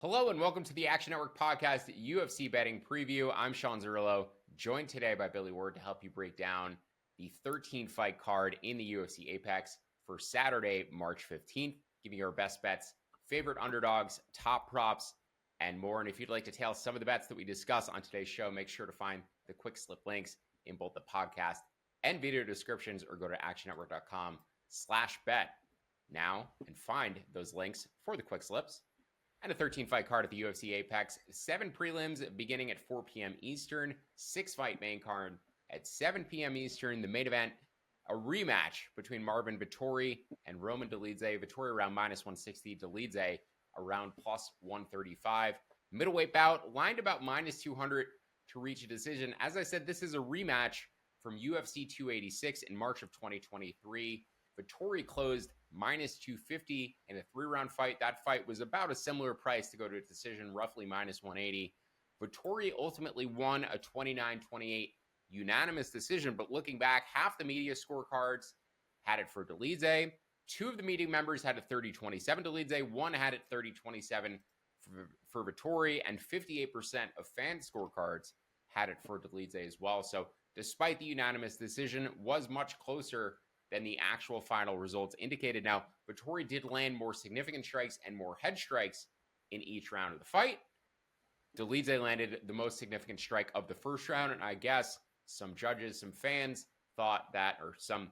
Hello and welcome to the Action Network Podcast UFC Betting Preview. I'm Sean Zerillo, joined today by Billy Ward to help you break down the 13-fight card in the UFC Apex for Saturday, March 15th, giving you our best bets, favorite underdogs, top props, and more. And if you'd like to tail some of the bets that we discuss on today's show, make sure to find the quick slip links in both the podcast and video descriptions or go to actionnetwork.com/bet now and find those links for the quick slips. And a 13-fight card at the UFC Apex. 7 prelims beginning at 4 p.m. Eastern. 6-fight main card at 7 p.m. Eastern. The main event, a rematch between Marvin Vettori and Roman Dolidze. Vettori around -160. Dolidze around +135. Middleweight bout lined about -200 to reach a decision. As I said, this is a rematch from UFC 286 in March of 2023. Vettori closed -250 in a 3-round fight. That fight was about a similar price to go to a decision, roughly -180. Vettori ultimately won a 29-28 unanimous decision, but looking back, half the media scorecards had it for Dolidze. 2 of the media members had it 30-27 Dolidze. 1 had it 30-27 for Vettori, and 58% of fan scorecards had it for Dolidze as well. So despite the unanimous decision, it was much closer than the actual final results indicated. Now, Vettori did land more significant strikes and more head strikes in each round of the fight. Dolidze landed the most significant strike of the first round, and I guess some judges, some fans thought that, or some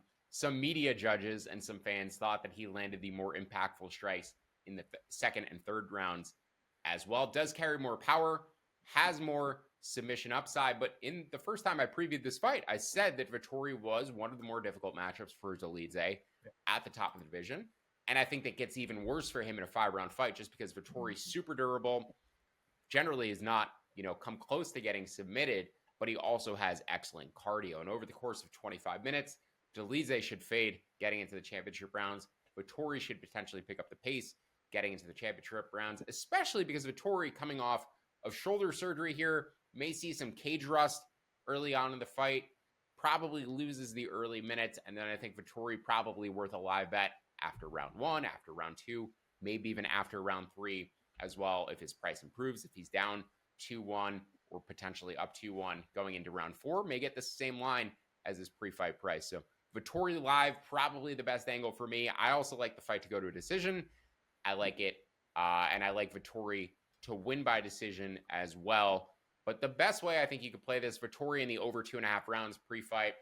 media judges and some fans thought that he landed the more impactful strikes in the second and third rounds as well. Does carry more power, has more submission upside, but in the first time I previewed this fight, I said that Vettori was one of the more difficult matchups for Dolidze at the top of the division, and I think that gets even worse for him in a 5-round fight just because Vettori's super durable, generally is not, come close to getting submitted, but he also has excellent cardio, and over the course of 25 minutes, Dolidze should fade getting into the championship rounds. Vettori should potentially pick up the pace getting into the championship rounds, especially because Vettori coming off of shoulder surgery here, may see some cage rust early on in the fight, probably loses the early minutes, and then I think Vettori probably worth a live bet after round 1, after round 2, maybe even after round 3 as well if his price improves. If he's down 2-1 or potentially up 2-1 going into round 4, may get the same line as his pre-fight price. So Vettori live, probably the best angle for me. I also like the fight to go to a decision. I like it, and I like Vettori to win by decision as well. But the best way I think you could play this, Vettori in the over 2.5 rounds pre-fight,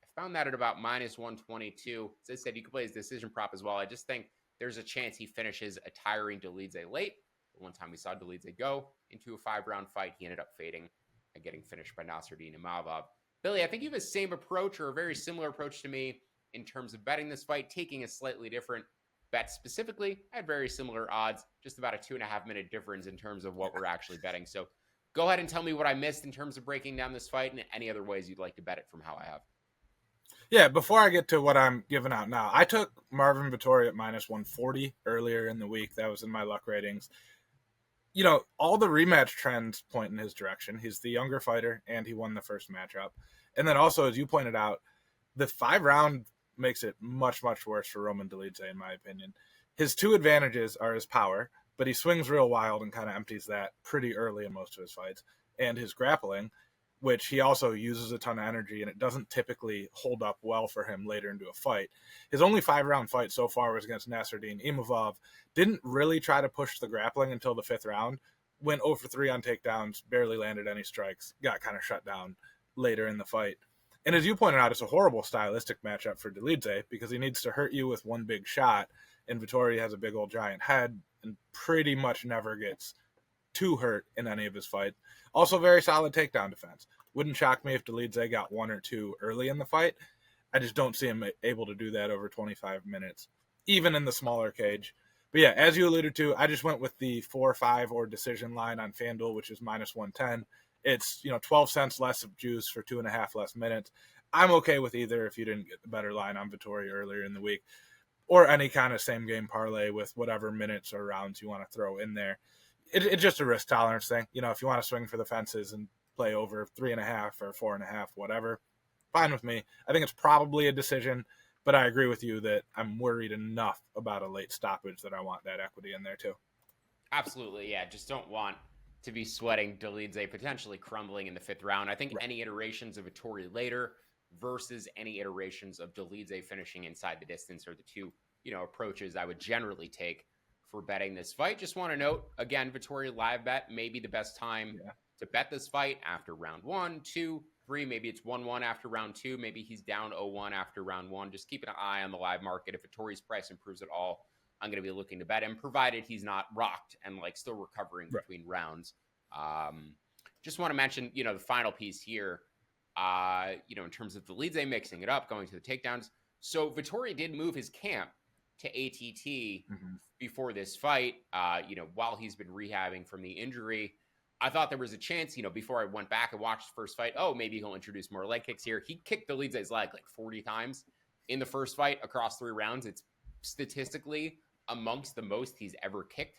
I found that at about -122. As I said, you could play his decision prop as well. I just think there's a chance he finishes a tiring Dolidze late. The one time we saw Dolidze go into a 5-round fight, he ended up fading and getting finished by Nasruddin Imavov. Billy, I think you have the same approach or a very similar approach to me in terms of betting this fight, taking a slightly different bet specifically. I had very similar odds, just about a 2.5-minute difference in terms of what we're actually betting. So go ahead and tell me what I missed in terms of breaking down this fight and any other ways you'd like to bet it from how I have. Yeah, before I get to what I'm giving out now, I took Marvin Vettori at -140 earlier in the week. That was in my luck ratings. All the rematch trends point in his direction. He's the younger fighter, and he won the first matchup. And then also, as you pointed out, the 5-round makes it much, much worse for Roman Dolidze, in my opinion. His 2 advantages are his power, but he swings real wild and kind of empties that pretty early in most of his fights, and his grappling, which he also uses a ton of energy, and it doesn't typically hold up well for him later into a fight. His only 5-round fight so far was against Nasruddin Imavov. Didn't really try to push the grappling until the 5th round. Went 0 for 3 on takedowns, barely landed any strikes, got kind of shut down later in the fight. And as you pointed out, it's a horrible stylistic matchup for Dolidze because he needs to hurt you with one big shot, and Vettori has a big old giant head and pretty much never gets too hurt in any of his fights. Also very solid takedown defense. Wouldn't shock me if Dolidze got 1 or 2 early in the fight. I just don't see him able to do that over 25 minutes, even in the smaller cage. But yeah, as you alluded to, I just went with the 4-5 or decision line on FanDuel, which is -110. It's 12 cents less of juice for 2.5 less minutes. I'm okay with either if you didn't get the better line on Vettori earlier in the week, or any kind of same game parlay with whatever minutes or rounds you want to throw in there. It's just a risk tolerance thing. If you want to swing for the fences and play over 3.5 or 4.5, whatever, fine with me. I think it's probably a decision, but I agree with you that I'm worried enough about a late stoppage that I want that equity in there too. Absolutely, yeah. Just don't want to be sweating Dolidze potentially crumbling in the 5th round. I think Right. any iterations of Vettori later versus any iterations of Dolidze finishing inside the distance are the two, approaches I would generally take for betting this fight. Just want to note again, Vettori live bet may be the best time Yeah. to bet this fight after round 1, 2, 3. Maybe it's 1-1 after round 2. Maybe he's down 0-1 after round 1. Just keep an eye on the live market. If Vettori's price improves at all, I'm going to be looking to bet him, provided he's not rocked and like still recovering Right. between rounds. Just want to mention, the final piece here, in terms of the Dolidze mixing it up, going to the takedowns. So Vettori did move his camp to ATT before this fight, while he's been rehabbing from the injury. I thought there was a chance, before I went back and watched the first fight, maybe he'll introduce more leg kicks here. He kicked Dolidze's leg like 40 times in the first fight across 3 rounds. It's statistically amongst the most he's ever kicked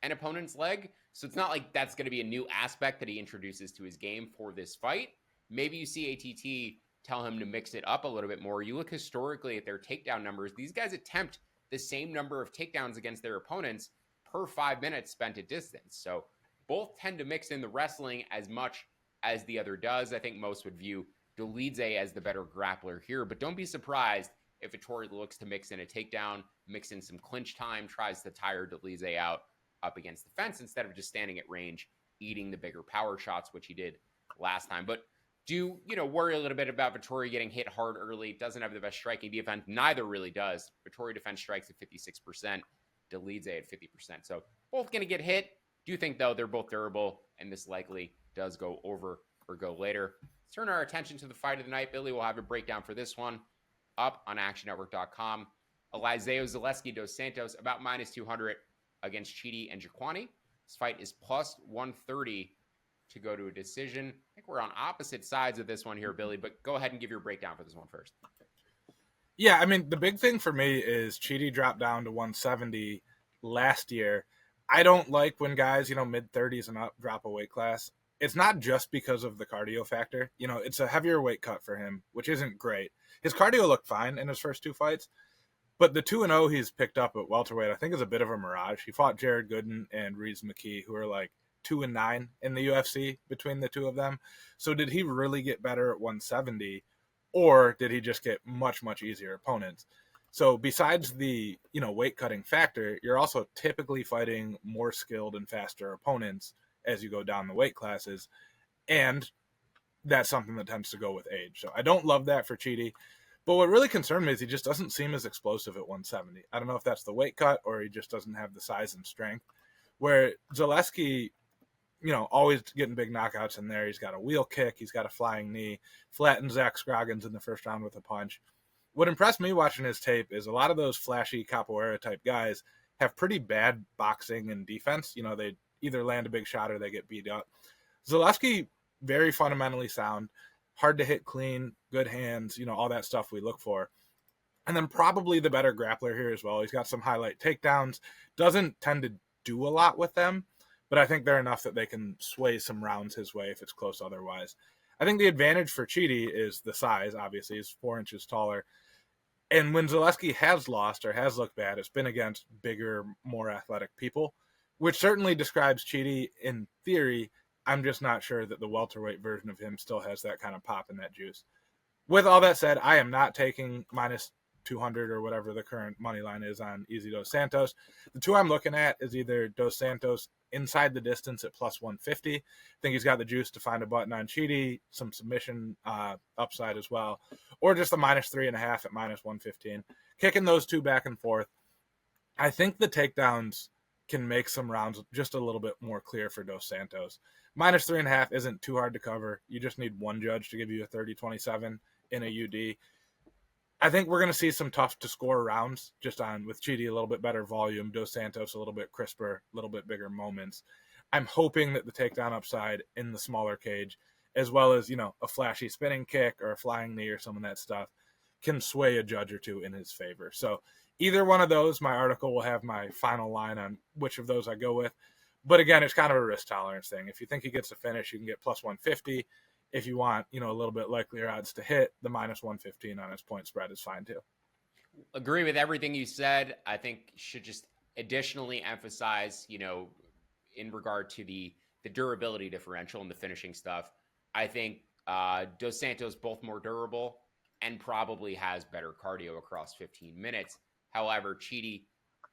an opponent's leg. So it's not like that's going to be a new aspect that he introduces to his game for this fight. Maybe you see ATT tell him to mix it up a little bit more. You look historically at their takedown numbers. These guys attempt the same number of takedowns against their opponents per 5 minutes spent at distance. So both tend to mix in the wrestling as much as the other does. I think most would view Dolidze as the better grappler here, but don't be surprised if Vettori looks to mix in a takedown, mix in some clinch time, tries to tire Dolidze out up against the fence instead of just standing at range, eating the bigger power shots, which he did last time. But do, worry a little bit about Vettori getting hit hard early. Doesn't have the best striking defense. Neither really does. Vettori defense strikes at 56%, Dolidze at 50%. So both going to get hit. Do think, though, they're both durable, and this likely does go over or go later. Let's turn our attention to the fight of the night. Billy will have a breakdown for this one up on actionnetwork.com. Eliseo Zaleski dos Santos about minus 200 against Chidi and Jaquani. This fight is plus 130 to go to a decision. I think we're on opposite sides of this one here, Billy, but go ahead and give your breakdown for this one first. Yeah, I mean, the big thing for me is Chidi dropped down to 170 last year. I don't like when guys, mid-30s and up drop a weight class. It's not just because of the cardio factor. It's a heavier weight cut for him, which isn't great. His cardio looked fine in his first 2 fights, but the 2-0 he's picked up at welterweight, I think, is a bit of a mirage. He fought Jared Gooden and Reeves McKee, who are like 2-9 in the UFC between the two of them. So did he really get better at 170, or did he just get much, much easier opponents? So besides the, weight cutting factor, you're also typically fighting more skilled and faster opponents as you go down the weight classes. And that's something that tends to go with age. So I don't love that for Chidi. But what really concerned me is he just doesn't seem as explosive at 170. I don't know if that's the weight cut or he just doesn't have the size and strength. Where Zaleski, always getting big knockouts in there. He's got a wheel kick. He's got a flying knee. Flattened Zach Scroggins in the first round with a punch. What impressed me watching his tape is a lot of those flashy capoeira type guys have pretty bad boxing and defense. They either land a big shot or they get beat up. Zaleski, very fundamentally sound, hard to hit clean, good hands, all that stuff we look for. And then probably the better grappler here as well. He's got some highlight takedowns, doesn't tend to do a lot with them, but I think they're enough that they can sway some rounds his way if it's close otherwise. I think the advantage for Chidi is the size, obviously. He's 4 inches taller. And when Zaleski has lost or has looked bad, it's been against bigger, more athletic people, which certainly describes Chidi in theory. I'm just not sure that the welterweight version of him still has that kind of pop and that juice. With all that said, I am not taking minus 200 or whatever the current money line is on Easy Dos Santos. The two I'm looking at is either Dos Santos inside the distance at plus 150. I think he's got the juice to find a button on Chidi, some submission upside as well, or just the minus 3.5 at minus 115. Kicking those two back and forth. I think the takedowns can make some rounds just a little bit more clear for Dos Santos. Minus 3.5 isn't too hard to cover. You just need one judge to give you a 30-27 in a UD. I think we're going to see some tough to score rounds just on with Chidi a little bit better volume, Dos Santos a little bit crisper, a little bit bigger moments. I'm hoping that the takedown upside in the smaller cage, as well as, a flashy spinning kick or a flying knee or some of that stuff, can sway a judge or two in his favor. So either one of those, my article will have my final line on which of those I go with. But again, it's kind of a risk tolerance thing. If you think he gets a finish, you can get plus 150. If you want, a little bit likelier odds to hit, the minus 115 on his point spread is fine too. Agree with everything you said. I think should just additionally emphasize, in regard to the durability differential and the finishing stuff. I think Dos Santos both more durable and probably has better cardio across 15 minutes. However, Chidi,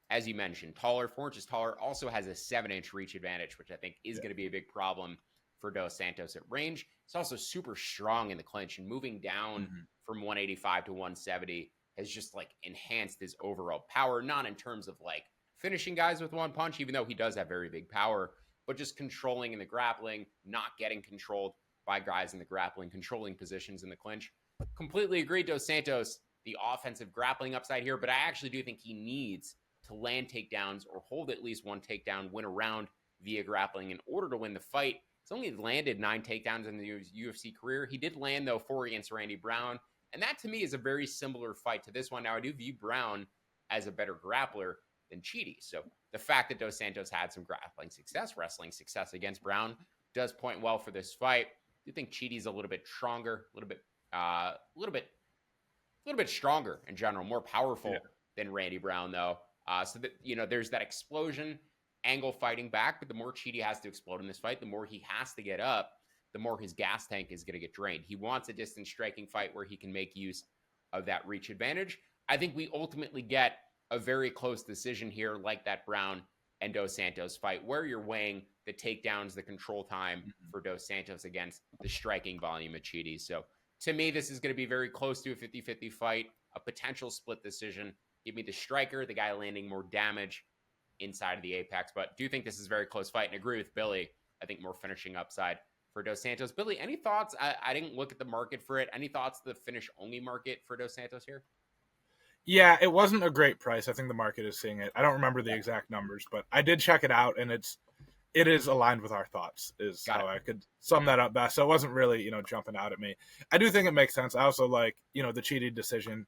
as you mentioned, taller, 4 inches taller, also has a 7-inch reach advantage, which I think is going to be a big problem for Dos Santos at range. He's also super strong in the clinch, and moving down from 185 to 170 has just like enhanced his overall power, not in terms of like finishing guys with one punch, even though he does have very big power, but just controlling in the grappling, not getting controlled by guys in the grappling, controlling positions in the clinch. Completely agree, Dos Santos, the offensive grappling upside here, but I actually do think he needs to land takedowns or hold at least one takedown, win a round via grappling in order to win the fight. He's only landed 9 takedowns in the UFC career. He did land, though, 4 against Randy Brown, and that to me is a very similar fight to this one. Now, I do view Brown as a better grappler than Chidi. So the fact that Dos Santos had some grappling success, wrestling success against Brown does point well for this fight. I do think Chidi's a little bit stronger, a little bit stronger in general, more powerful than Randy Brown, though. So that, you know, there's that explosion angle fighting back, but the more Chidi has to explode in this fight, the more he has to get up, the more his gas tank is going to get drained. He wants a distance striking fight where he can make use of that reach advantage. I think we ultimately get a very close decision here, like that Brown and Dos Santos fight, where you're weighing the takedowns, the control time for Dos Santos against the striking volume of Chidi. So to me, this is going to be very close to a 50-50 fight, a potential split decision. Give me the striker, the guy landing more damage inside of the apex. But do think this is a very close fight, and agree with Billy. I think more finishing upside for Dos Santos. Billy, any thoughts? I didn't look at the market for it. Any thoughts to the finish-only market for Dos Santos here? Yeah, it wasn't a great price. I think the market is seeing it. I don't remember the exact numbers, but I did check it out, and it is aligned with our thoughts, is how I could sum that up best. So it wasn't really, jumping out at me. I do think it makes sense. I also like, the cheated decision.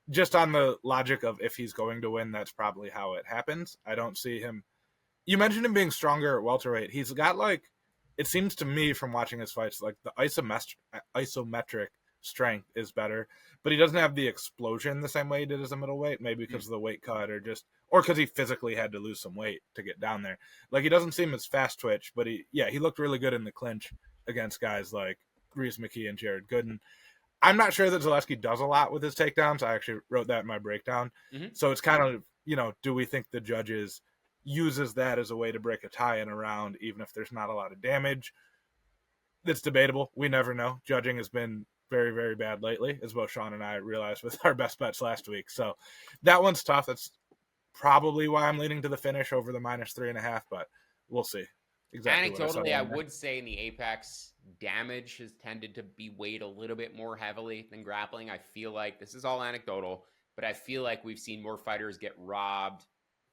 Just on the logic of if he's going to win, that's probably how it happens. I don't see him. You mentioned him being stronger at welterweight. He's got it seems to me from watching his fights, like the isometric strength is better, but he doesn't have the explosion the same way he did as a middleweight, maybe because of the weight cut or because he physically had to lose some weight to get down there. Like, he doesn't seem as fast twitch, but he looked really good in the clinch against guys like Reese McKee and Jared Gooden. I'm not sure that Zaleski does a lot with his takedowns. I actually wrote that in my breakdown. So it's kind of, do we think the judges uses that as a way to break a tie in a round, even if there's not a lot of damage? That's debatable. We never know. Judging has been very, very bad lately, as both Sean and I realized with our best bets last week. So that one's tough. That's probably why I'm leaning to the finish over the -3.5, but we'll see. Exactly. Anecdotally, I would say in the Apex, damage has tended to be weighed a little bit more heavily than grappling. I feel like this is all anecdotal, but I feel like we've seen more fighters get robbed,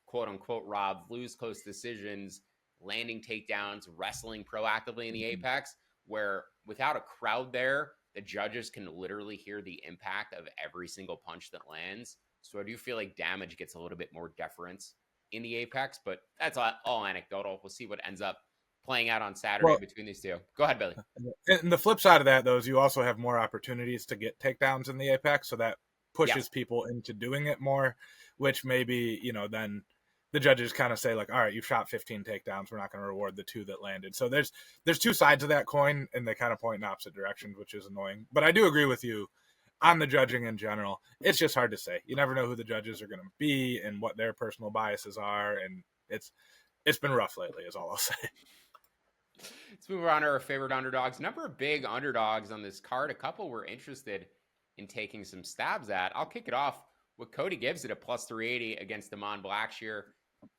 quote unquote robbed, lose close decisions, landing takedowns, wrestling proactively in the Apex, where without a crowd there, the judges can literally hear the impact of every single punch that lands. So I do feel like damage gets a little bit more deference in the Apex, but that's all anecdotal. We'll see what ends up playing out on Saturday between these two. Go ahead, Billy. And the flip side of that, though, is you also have more opportunities to get takedowns in the Apex, so that pushes people into doing it more, which maybe, then the judges kind of say, like, all right, you've shot 15 takedowns, we're not going to reward the 2 that landed. So there's 2 sides of that coin, and they kind of point in opposite directions, which is annoying. But I do agree with you on the judging in general. It's just hard to say. You never know who the judges are going to be and what their personal biases are, and it's been rough lately, is all I'll say. Let's move on to our favorite underdogs. Number of big underdogs on this card. A couple we're interested in taking some stabs at. I'll kick it off with Cody Gibson at +380 against Damon Blackshear.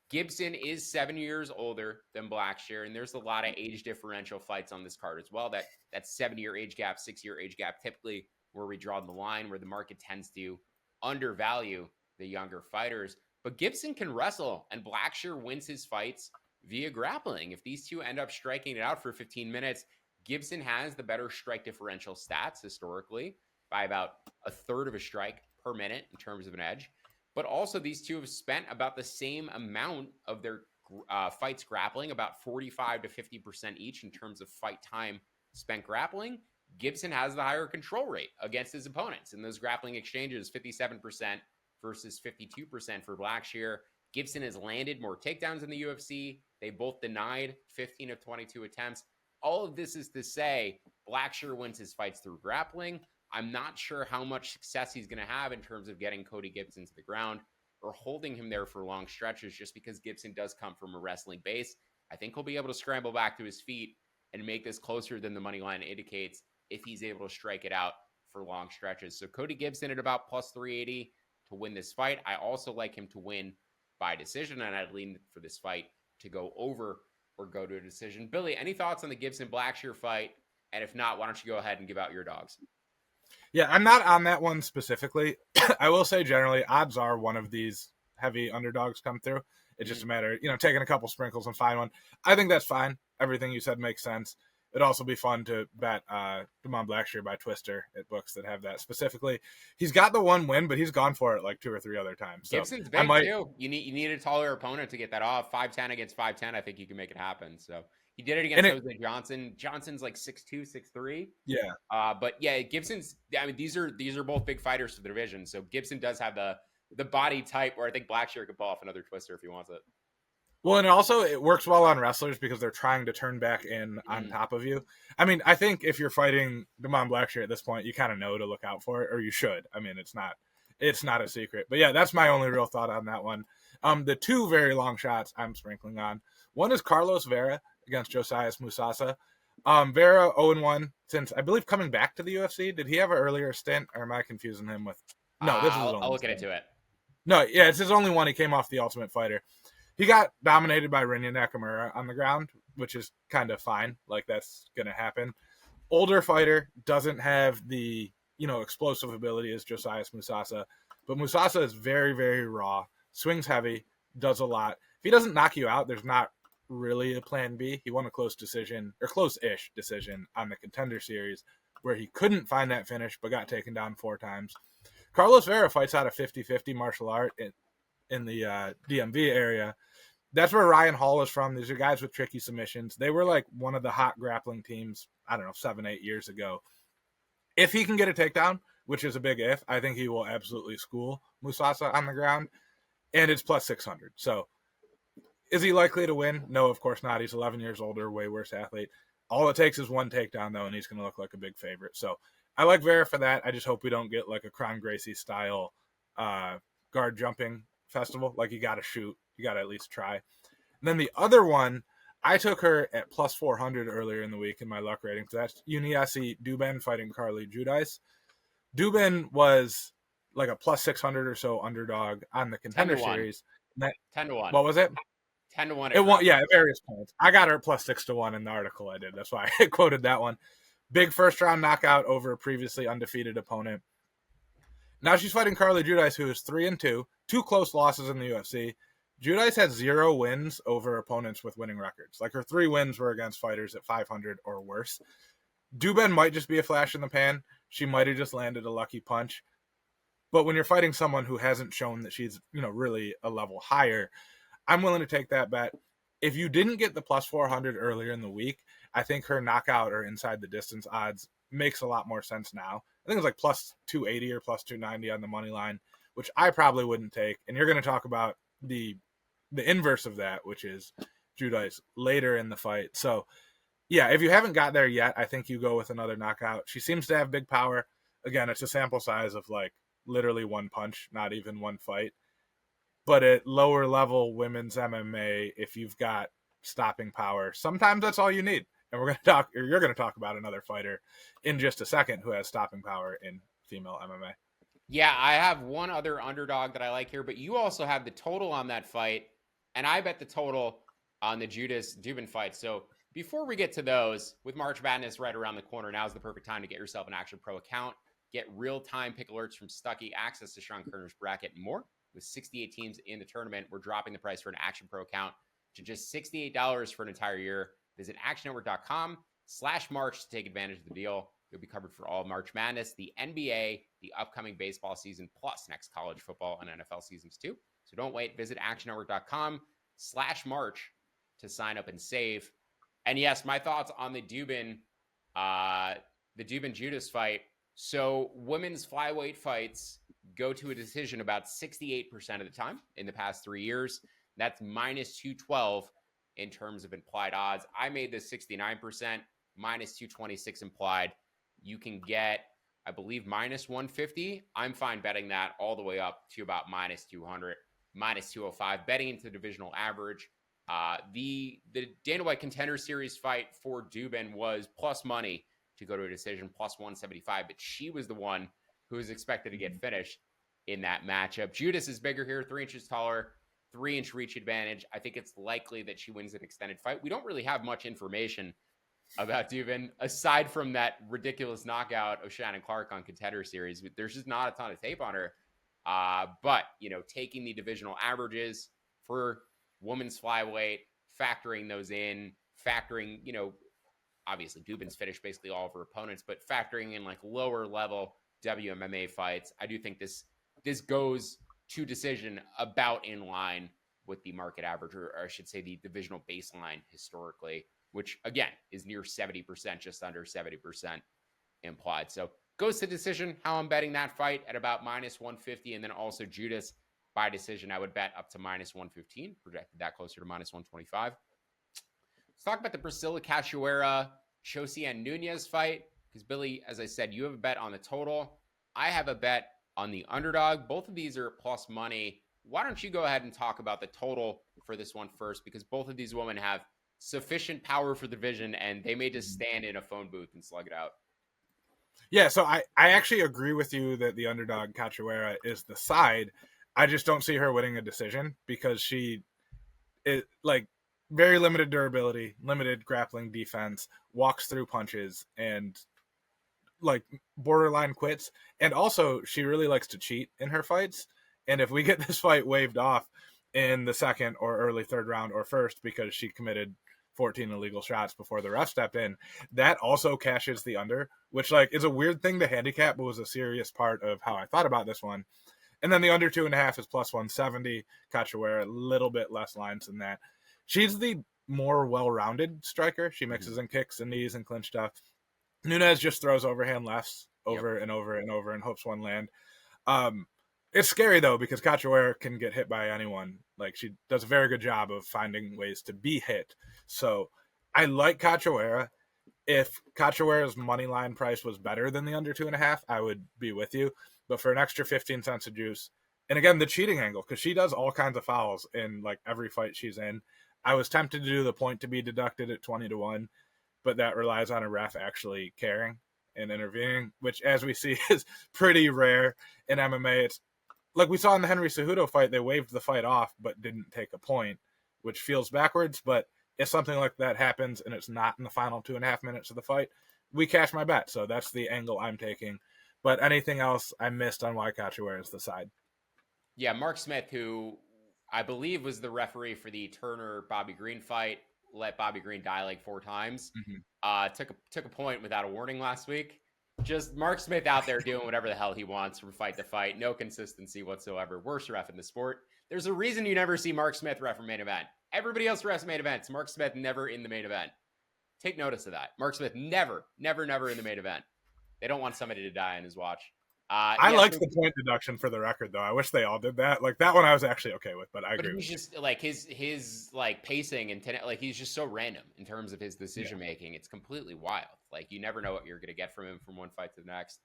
Gibson is 7 years older than Blackshear, and there's a lot of age differential fights on this card as well. That 7-year age gap, 6-year age gap, typically where we draw the line, where the market tends to undervalue the younger fighters. But Gibson can wrestle, and Blackshear wins his fights via grappling. If these two end up striking it out for 15 minutes, Gibson has the better strike differential stats historically by about a third of a strike per minute in terms of an edge. But also these two have spent about the same amount of their fights grappling, about 45 to 50% each in terms of fight time spent grappling. Gibson has the higher control rate against his opponents in those grappling exchanges, 57% versus 52% for Blackshear. Gibson has landed more takedowns in the UFC. They both denied 15 of 22 attempts. All of this is to say Blackshear wins his fights through grappling. I'm not sure how much success he's going to have in terms of getting Cody Gibson to the ground or holding him there for long stretches, just because Gibson does come from a wrestling base. I think he'll be able to scramble back to his feet and make this closer than the money line indicates if he's able to strike it out for long stretches. So Cody Gibson at about plus 380 to win this fight. I also like him to win by decision, and I'd lean for this fight to go over or go to a decision. Billy, any thoughts on the Gibson-Blackshear fight? And if not, why don't you go ahead and give out your dogs? Yeah, I'm not on that one specifically. I will say generally, odds are one of these heavy underdogs come through. It's just a matter of, taking a couple sprinkles and find one. I think that's fine. Everything you said makes sense. It'd also be fun to bet Damon Blackshear by Twister at books that have that specifically. He's got the one win, but he's gone for it like 2 or 3 other times. So Gibson's big too. You need a taller opponent to get that off. 5'10" against 5'10", I think you can make it happen. So he did it against Jose Johnson. Johnson's like 6'2", 6'3". Yeah. But yeah, Gibson's. I mean, these are both big fighters for the division. So Gibson does have the body type where I think Blackshear could pull off another Twister if he wants it. Well, and also it works well on wrestlers because they're trying to turn back in on top of you. I mean, I think if you're fighting Damon Blackshear at this point, you kind of know to look out for it, or you should. I mean, it's not a secret. But yeah, that's my only real thought on that one. The 2 very long shots I'm sprinkling on. One is Carlos Vera against Josias Musasa. Vera 0-1 since, I believe, coming back to the UFC. Did he have an earlier stint, or am I confusing him with? No, this is his only I'll look into it. No, yeah, it's his only one. He came off the Ultimate Fighter. He got dominated by Rinya Nakamura on the ground, which is kind of fine. Like, that's going to happen. Older fighter, doesn't have the, explosive ability as Josias Musasa. But Musasa is very, very raw, swings heavy, does a lot. If he doesn't knock you out, there's not really a plan B. He won a close-ish decision on the Contender Series where he couldn't find that finish but got taken down 4 times. Carlos Vera fights out of 50-50 martial art in the DMV area. That's where Ryan Hall is from. These are guys with tricky submissions. They were like one of the hot grappling teams, I don't know, 7-8 years ago. If he can get a takedown, which is a big if, I think he will absolutely school Musasa on the ground. And it's plus 600. So is he likely to win? No, of course not. He's 11 years older, way worse athlete. All it takes is one takedown, though, and he's going to look like a big favorite. So I like Vera for that. I just hope we don't get like a Kron Gracie style guard jumping festival. Like, you got to shoot. You got to at least try. And then the other one, I took her at plus 400 earlier in the week in my luck rating. So that's Uniasi Duben fighting Carly Judice. Duben was like a plus 600 or so underdog on the Contender Series. 10-1. What was it? 10-1. It won, yeah, at various points. I got her at plus 6-1 in the article I did. That's why I quoted that one. Big first round knockout over a previously undefeated opponent. Now she's fighting Carly Judice, who is 3-2, 2 close losses in the UFC. Judice had 0 wins over opponents with winning records. Like, her 3 wins were against fighters at 500 or worse. Duben might just be a flash in the pan. She might have just landed a lucky punch. But when you're fighting someone who hasn't shown that she's, really a level higher, I'm willing to take that bet. If you didn't get the plus 400 earlier in the week, I think her knockout or inside the distance odds makes a lot more sense now. I think it's like plus 280 or plus 290 on the money line, which I probably wouldn't take. And you're going to talk about the inverse of that, which is Judice later in the fight. So, yeah, if you haven't got there yet, I think you go with another knockout. She seems to have big power. Again, it's a sample size of like literally one punch, not even one fight. But at lower level women's MMA, if you've got stopping power, sometimes that's all you need. And you're going to talk about another fighter in just a second who has stopping power in female MMA. Yeah, I have one other underdog that I like here, but you also have the total on that fight, and I bet the total on the Judice-Duben fight. So before we get to those, with March Madness right around the corner, now's the perfect time to get yourself an Action Pro account. Get real-time pick alerts from Stuckey, access to Sean Kerner's bracket, and more. With 68 teams in the tournament, we're dropping the price for an Action Pro account to just $68 for an entire year. Visit actionnetwork.com/March to take advantage of the deal. You'll be covered for all March Madness, the NBA, the upcoming baseball season, plus next college football and NFL seasons too. So don't wait. Visit actionnetwork.com/March to sign up and save. And yes, my thoughts on the Duben Judice fight. So women's flyweight fights, go to a decision about 68% of the time in the past 3 years. That's minus 212 in terms of implied odds. I made this 69%, minus 226 implied. You can get, I believe, minus 150. I'm fine betting that all the way up to about minus 200, minus 205, betting into the divisional average. The Dana White Contender Series fight for Dubin was plus money to go to a decision, plus 175, but she was the one who was expected to get finished in that matchup. Judas is bigger here, 3 inches taller, 3-inch reach advantage. I think it's likely that she wins an extended fight. We don't really have much information about Dubin aside from that ridiculous knockout of Shannon Clark on Contender Series. There's just not a ton of tape on her. But, taking the divisional averages for women's flyweight, factoring those in, obviously Dubin's finished basically all of her opponents, but factoring in like lower level WMMA fights, I do think this goes to decision about in line with the market average, or I should say the divisional baseline historically, which again is near 70%, just under 70% implied. So goes to decision, how I'm betting that fight at about minus 150. And then also Judas by decision, I would bet up to minus 115, projected that closer to minus 125. Let's talk about the Priscilla Cachoeira, Josiane Nunes fight, because Billy, as I said, you have a bet on the total. I have a bet on the underdog. Both of these are plus money. Why don't you go ahead and talk about the total for this one first? Because both of these women have sufficient power for the division, and they may just stand in a phone booth and slug it out. Yeah, so I actually agree with you that the underdog Cachoeira is the side. I just don't see her winning a decision because she is like very limited durability, limited grappling defense, walks through punches, and like borderline quits. And also she really likes to cheat in her fights. And if we get this fight waved off in the second or early third round or first because she committed 14 illegal shots before the ref stepped in, that also cashes the under, which like is a weird thing to handicap, but was a serious part of how I thought about this one. And then the under 2.5 is plus 170. Cachoeira, a little bit less lines than that. She's the more well-rounded striker. She mixes in kicks and knees and clinch stuff. Nunes just throws overhand lefts over and over and over and hopes one land. It's scary though because Cachoeira can get hit by anyone. Like she does a very good job of finding ways to be hit. So I like Cachoeira. If Cachoeira's money line price was better than the under 2.5, I would be with you. But for an extra 15 cents of juice, and again the cheating angle because she does all kinds of fouls in like every fight she's in. I was tempted to do the point to be deducted at 20-1, but that relies on a ref actually caring and intervening, which as we see is pretty rare in MMA. It's like we saw in the Henry Cejudo fight, they waved the fight off but didn't take a point, which feels backwards. But if something like that happens and it's not in the final 2.5 minutes of the fight, we cash my bet. So that's the angle I'm taking. But anything else I missed on why Cachoeira is the side. Yeah, Mark Smith, who I believe was the referee for the Turner-Bobby Green fight, let Bobby Green die like 4 times, took a point without a warning last week. Just Mark Smith out there doing whatever the hell he wants from fight to fight. No consistency whatsoever. Worst ref in the sport. There's a reason you never see Mark Smith ref a main event. Everybody else refs main events. Mark Smith never in the main event. Take notice of that. Mark Smith never in the main event. They don't want somebody to die on his watch. I like the point deduction for the record, though. I wish they all did that. Like that one, I was actually okay with, but I agree. But he's just like his like pacing and like he's just so random in terms of his decision making. It's completely wild. Like you never know what you're gonna get from him from one fight to the next.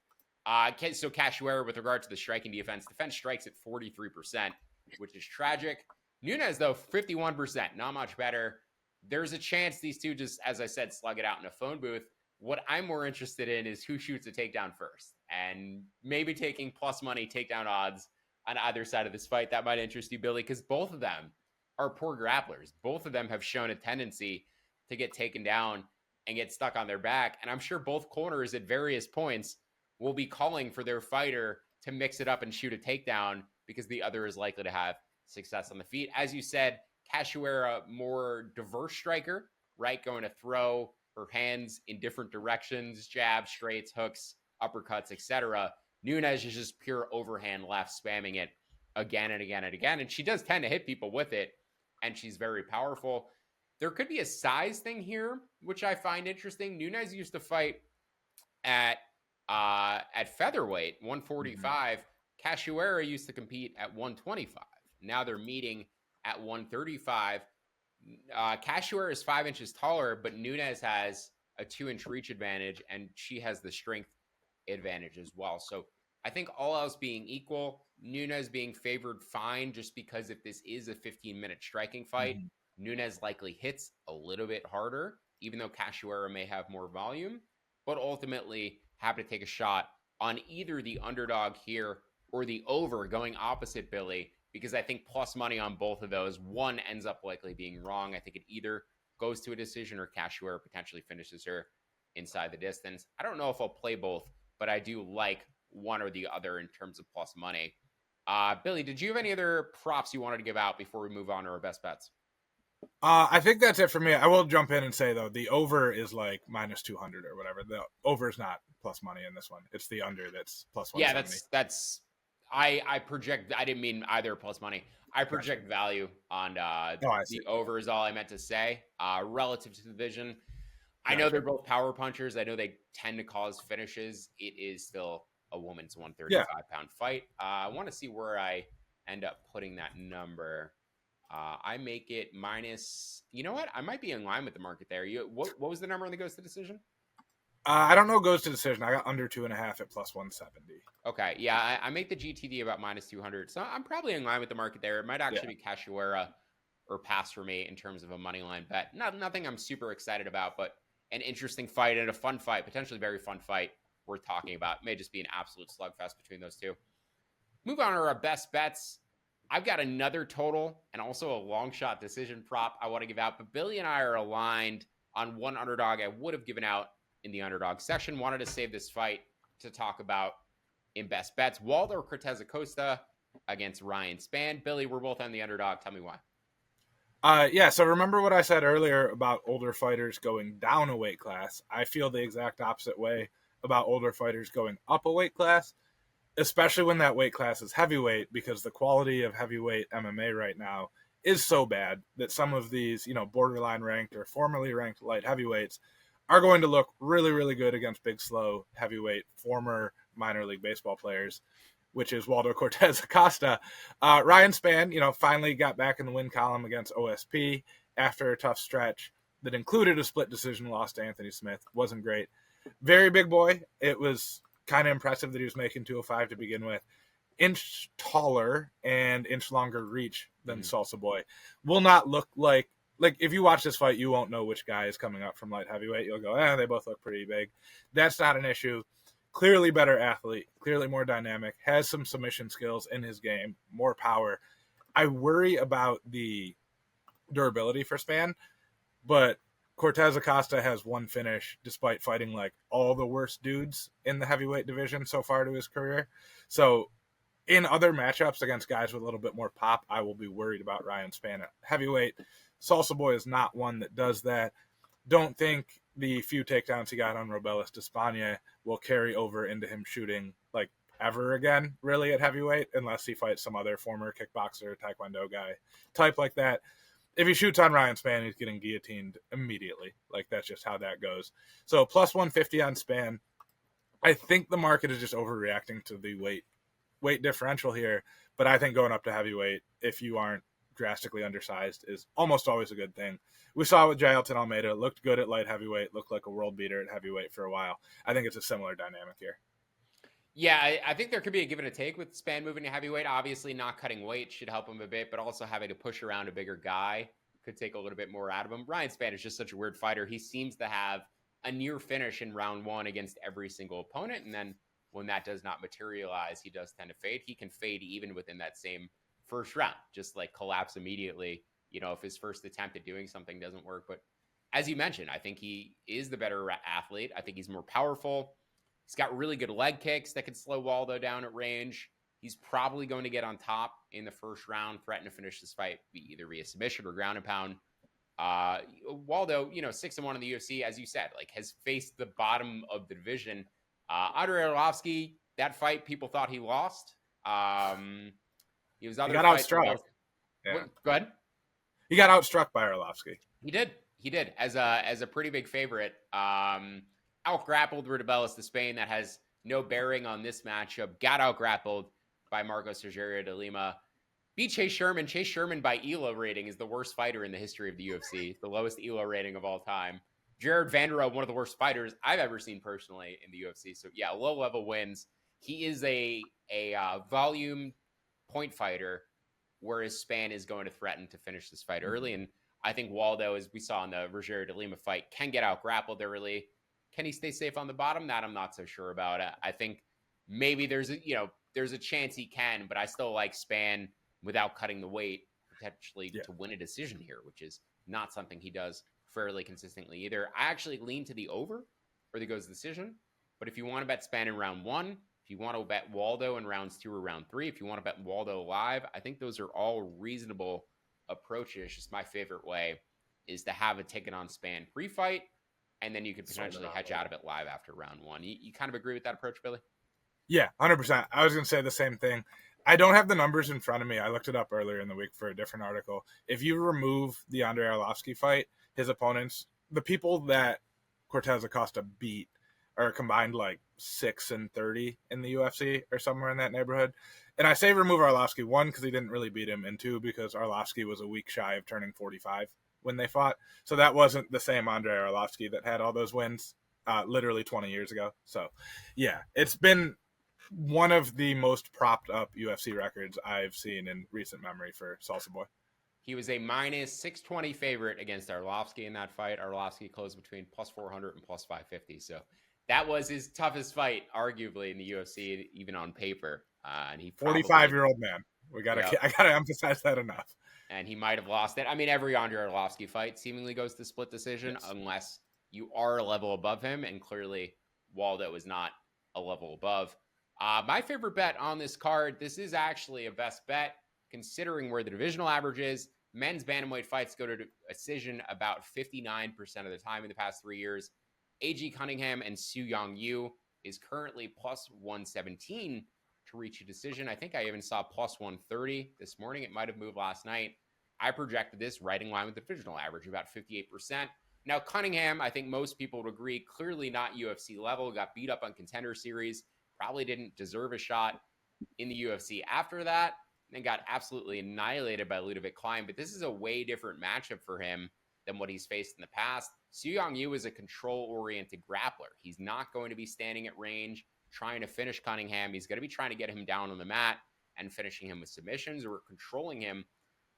So Cachoeira, with regard to the striking defense strikes at 43%, which is tragic. Nunes though 51%, not much better. There's a chance these two just, as I said, slug it out in a phone booth. What I'm more interested in is who shoots a takedown first, and maybe taking plus money takedown odds on either side of this fight. That might interest you, Billy, because both of them are poor grapplers. Both of them have shown a tendency to get taken down and get stuck on their back. And I'm sure both corners at various points will be calling for their fighter to mix it up and shoot a takedown because the other is likely to have success on the feet. As you said, Cachoeira, more diverse striker, right? Going to throw her hands in different directions, jabs, straights, hooks, uppercuts, etc. Nunes is just pure overhand left, spamming it again and again and again. And she does tend to hit people with it, and she's very powerful. There could be a size thing here, which I find interesting. Nunes used to fight at featherweight, 145. Cachoeira used to compete at 125. Now they're meeting at 135. Cachoeira is 5 inches taller, but Nunes has a 2-inch reach advantage, and she has the strength advantage as well. So I think all else being equal, Nunes being favored fine, just because if this is a 15-minute striking fight, Nunes likely hits a little bit harder, even though Cachoeira may have more volume. But ultimately, have to take a shot on either the underdog here or the over, going opposite Billy, because I think plus money on both of those, one ends up likely being wrong. I think it either goes to a decision or Cachoeira potentially finishes her inside the distance. I don't know if I'll play both, but I do like one or the other in terms of plus money. Billy, did you have any other props you wanted to give out before we move on to our best bets? I think that's it for me. I will jump in and say, though, the over is like minus 200 or whatever. The over is not plus money in this one. It's the under that's plus 170. Yeah, that's I project. I didn't mean either plus money. I project value on the over is all I meant to say. Relative to the division, I know they're both power punchers. I know they tend to cause finishes. It is still a woman's 135-pound fight. I want to see where I end up putting that number. I make it minus. You know what? I might be in line with the market there. What was the number on the goes to decision? I don't know. Goes to decision. I got under 2.5 at plus 170. Okay, yeah, I make the GTD about minus 200, so I'm probably in line with the market there. It might actually be Cachoeira or pass for me in terms of a money line bet. Nothing I'm super excited about, but an interesting fight and a fun fight, potentially very fun fight worth talking about. It may just be an absolute slugfest between those two. Move on to our best bets. I've got another total and also a long shot decision prop I want to give out, but Billy and I are aligned on one underdog I would have given out in the underdog section. Wanted to save this fight to talk about in best bets. Waldo Cortez Acosta against Ryan Spann. Billy, we're both on the underdog. Tell me why. So remember what I said earlier about older fighters going down a weight class. I feel the exact opposite way about older fighters going up a weight class, especially when that weight class is heavyweight, because the quality of heavyweight MMA right now is so bad that some of these, borderline ranked or formerly ranked light heavyweights are going to look really, really good against big, slow heavyweight former minor league baseball players, which is Waldo Cortez Acosta. Ryan Spann, finally got back in the win column against OSP after a tough stretch that included a split decision loss to Anthony Smith. Wasn't great. Very big boy. It was kind of impressive that he was making 205 to begin with. Inch taller and inch longer reach than Salsa Boy. Will not look like if you watch this fight, you won't know which guy is coming up from light heavyweight. You'll go, they both look pretty big. That's not an issue. Clearly better athlete, clearly more dynamic, has some submission skills in his game, more power. I worry about the durability for Spann, but Cortez Acosta has one finish despite fighting like all the worst dudes in the heavyweight division so far to his career. So in other matchups against guys with a little bit more pop, I will be worried about Ryan Spann at heavyweight. Salsa Boy is not one that does that. Don't think the few takedowns he got on Robelis Despaigne will carry over into him shooting like ever again, really, at heavyweight, unless he fights some other former kickboxer, taekwondo guy type like that. If he shoots on Ryan Spann, he's getting guillotined immediately. Like, that's just how that goes. So plus 150 on Spann. I think the market is just overreacting to the weight differential here, but I think going up to heavyweight, if you aren't drastically undersized, is almost always a good thing. We saw with Jailton Almeida, looked good at light heavyweight, looked like a world beater at heavyweight for a while. I think it's a similar dynamic here. Yeah, I think there could be a give and a take with Spann moving to heavyweight. Obviously, not cutting weight should help him a bit, but also having to push around a bigger guy could take a little bit more out of him. Ryan Spann is just such a weird fighter. He seems to have a near finish in round one against every single opponent, and then when that does not materialize, he does tend to fade. He can fade even within that same first round, just like collapse immediately, if his first attempt at doing something doesn't work. But as you mentioned, I think he is the better athlete. I think he's more powerful. He's got really good leg kicks that could slow Waldo down at range. He's probably going to get on top in the first round, threaten to finish this fight either via submission or ground and pound. Waldo, 6-1 in the UFC, as you said, has faced the bottom of the division. Andrei Arlovsky, that fight, people thought he lost. He got outstruck. Yeah. Go ahead. He got outstruck by Arlovsky. He did as a pretty big favorite. Out grappled Robelis Despaigne. That has no bearing on this matchup. Got out grappled by Marcos Rogerio de Lima. Beat Chase Sherman. Chase Sherman by ELO rating is the worst fighter in the history of the UFC, the lowest ELO rating of all time. Jared Vanderohe, one of the worst fighters I've ever seen personally in the UFC. So yeah, low level wins. He is a volume point fighter, whereas Spann is going to threaten to finish this fight early. And I think Waldo, as we saw in the Rogerio de Lima fight, can get out grappled early. Can he stay safe on the bottom? That I'm not so sure about. I think maybe there's a chance he can, but I still like Spann without cutting the weight potentially to win a decision here, which is not something he does fairly consistently either. I actually lean to the over or the goes decision. But if you want to bet Spann in round 1, if you want to bet Waldo in rounds 2 or round 3, if you want to bet Waldo live, I think those are all reasonable approaches. Just my favorite way is to have a ticket on Spann pre-fight, and then you could potentially hedge out of it live after round 1. You kind of agree with that approach, Billy? Yeah, 100%. I was going to say the same thing. I don't have the numbers in front of me. I looked it up earlier in the week for a different article. If you remove the Andrei Arlovski fight, his opponents, the people that Cortez Acosta beat, are combined like 6-30 in the UFC or somewhere in that neighborhood. And I say remove Arlovski, 1, because he didn't really beat him, and 2, because Arlovski was a week shy of turning 45 when they fought. So that wasn't the same Andrei Arlovski that had all those wins literally 20 years ago. So yeah, it's been one of the most propped up UFC records I've seen in recent memory for Salsa Boy. He was a minus 620 favorite against Arlovski in that fight. Arlovski closed between plus 400 and plus 550. So that was his toughest fight, arguably, in the UFC, even on paper. And he 45-year-old man. I gotta emphasize that enough. And he might have lost it. I mean, every Andrei Arlovski fight seemingly goes to split decision, unless you are a level above him. And clearly, Waldo is not a level above. My favorite bet on this card, this is actually a best bet, considering where the divisional average is. Men's bantamweight fights go to decision about 59% of the time in the past 3 years. A.G. Cunningham and Su Yong Yu is currently plus 117 to reach a decision. I think I even saw plus 130 this morning. It might have moved last night. I projected this right in line with the divisional average, about 58%. Now, Cunningham, I think most people would agree, clearly not UFC level, got beat up on Contender Series, probably didn't deserve a shot in the UFC after that, and got absolutely annihilated by Ludovic Klein. But this is a way different matchup for him than what he's faced in the past. Su Yong Yu is a control-oriented grappler. He's not going to be standing at range trying to finish Cunningham. He's going to be trying to get him down on the mat and finishing him with submissions or controlling him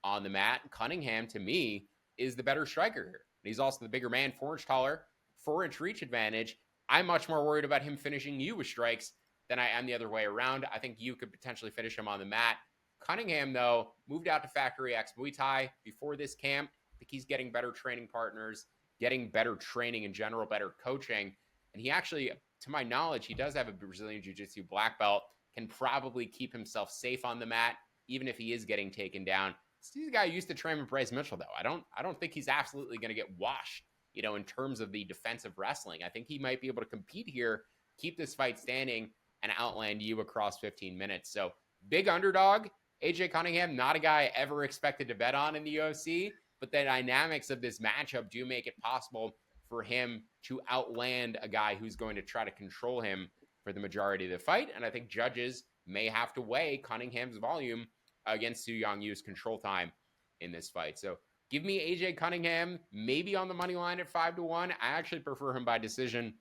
on the mat. Cunningham, to me, is the better striker here. He's also the bigger man, 4-inch taller, 4-inch reach advantage. I'm much more worried about him finishing Yu with strikes than I am the other way around. I think Yu could potentially finish him on the mat. Cunningham, though, moved out to Factory X Muay Thai before this camp. I think he's getting better training partners, getting better training in general, better coaching. And he actually, to my knowledge, he does have a Brazilian Jiu-Jitsu black belt, can probably keep himself safe on the mat, even if he is getting taken down. He's a guy who used to train with Bryce Mitchell, though. I don't think he's absolutely going to get washed, in terms of the defensive wrestling. I think he might be able to compete here, keep this fight standing, and outland you across 15 minutes. So big underdog. AJ Cunningham, not a guy I ever expected to bet on in the UFC, but the dynamics of this matchup do make it possible for him to outland a guy who's going to try to control him for the majority of the fight. And I think judges may have to weigh Cunningham's volume against Su Yong Yu's control time in this fight. So give me AJ Cunningham, maybe on the money line at 5-1. I actually prefer him by decision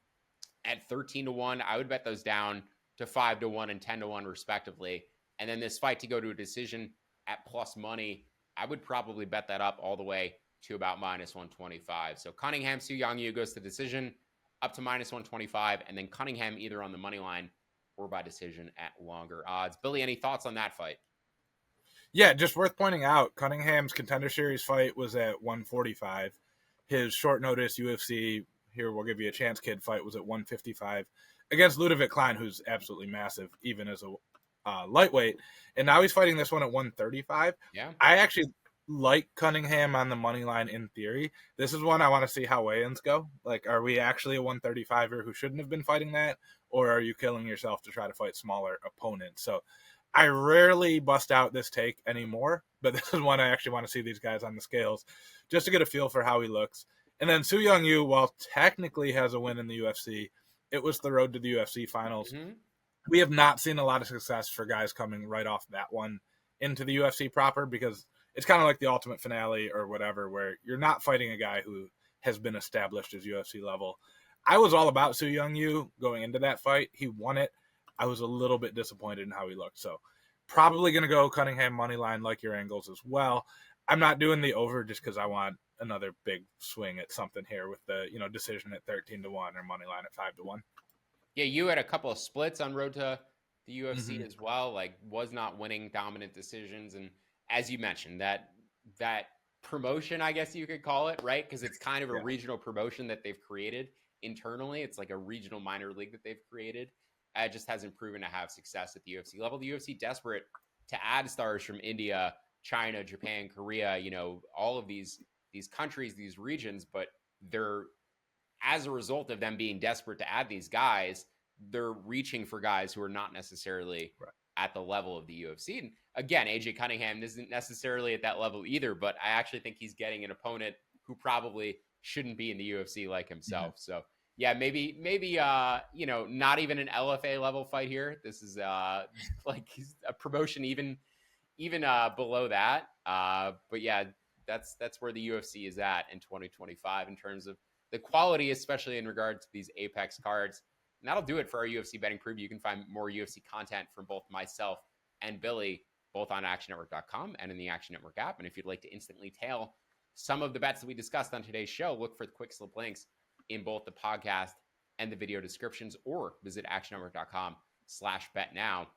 at 13-1. I would bet those down to 5-1 and 10-1 respectively. And then this fight to go to a decision at plus money, I would probably bet that up all the way to about minus 125. So Cunningham, Su Yong Yu goes to decision up to minus 125, and then Cunningham either on the money line or by decision at longer odds. Billy, any thoughts on that fight? Yeah, just worth pointing out, Cunningham's Contender Series fight was at 145. His short notice UFC, here we'll give you a chance kid fight, was at 155 against Ludovic Klein, who's absolutely massive, even as a lightweight. And now he's fighting this one at 135. Yeah. I actually like Cunningham on the money line in theory. This is one I want to see how weigh-ins go. Like, are we actually a 135er who shouldn't have been fighting that? Or are you killing yourself to try to fight smaller opponents? So I rarely bust out this take anymore, but this is one I actually want to see these guys on the scales just to get a feel for how he looks. And then Su Yong Yu, while technically has a win in the UFC, it was the road to the UFC finals. we have not seen a lot of success for guys coming right off that one into the UFC proper, because it's kind of like the Ultimate Finale or whatever, where you're not fighting a guy who has been established as UFC level. I was all about Su Young Yu going into that fight. He won it. I was a little bit disappointed in how he looked. So probably going to go Cunningham money line like your angles as well. I'm not doing the over just because I want another big swing at something here with the decision at 13-1 or money line at 5-1. Yeah, you had a couple of splits on road to the UFC as well. Like, was not winning dominant decisions, and as you mentioned, that promotion, I guess you could call it, right? Because it's kind of a regional promotion that they've created internally. It's like a regional minor league that they've created. It just hasn't proven to have success at the UFC level. The UFC desperate to add stars from India, China, Japan, Korea, all of these countries, these regions, but they're, as a result of them being desperate to add these guys, they're reaching for guys who are not necessarily at the level of the UFC. And again, AJ Cunningham isn't necessarily at that level either, but I actually think he's getting an opponent who probably shouldn't be in the UFC like himself. So yeah, maybe not even an LFA level fight here. This is like a promotion even below that. But yeah, that's where the UFC is at in 2025 in terms of the quality, especially in regard to these Apex cards. And that'll do it for our UFC betting preview. You can find more UFC content from both myself and Billy, both on actionnetwork.com and in the Action Network app. And if you'd like to instantly tail some of the bets that we discussed on today's show, look for the quick slip links in both the podcast and the video descriptions, or visit actionnetwork.com/bet now.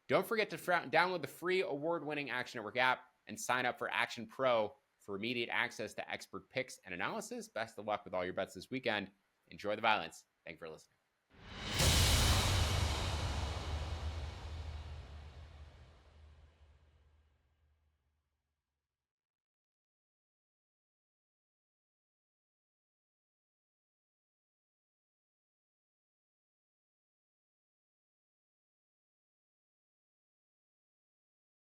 Don't forget to download the free award-winning Action Network app and sign up for Action Pro for immediate access to expert picks and analysis. Best of luck with all your bets this weekend. Enjoy the violence. Thanks for listening.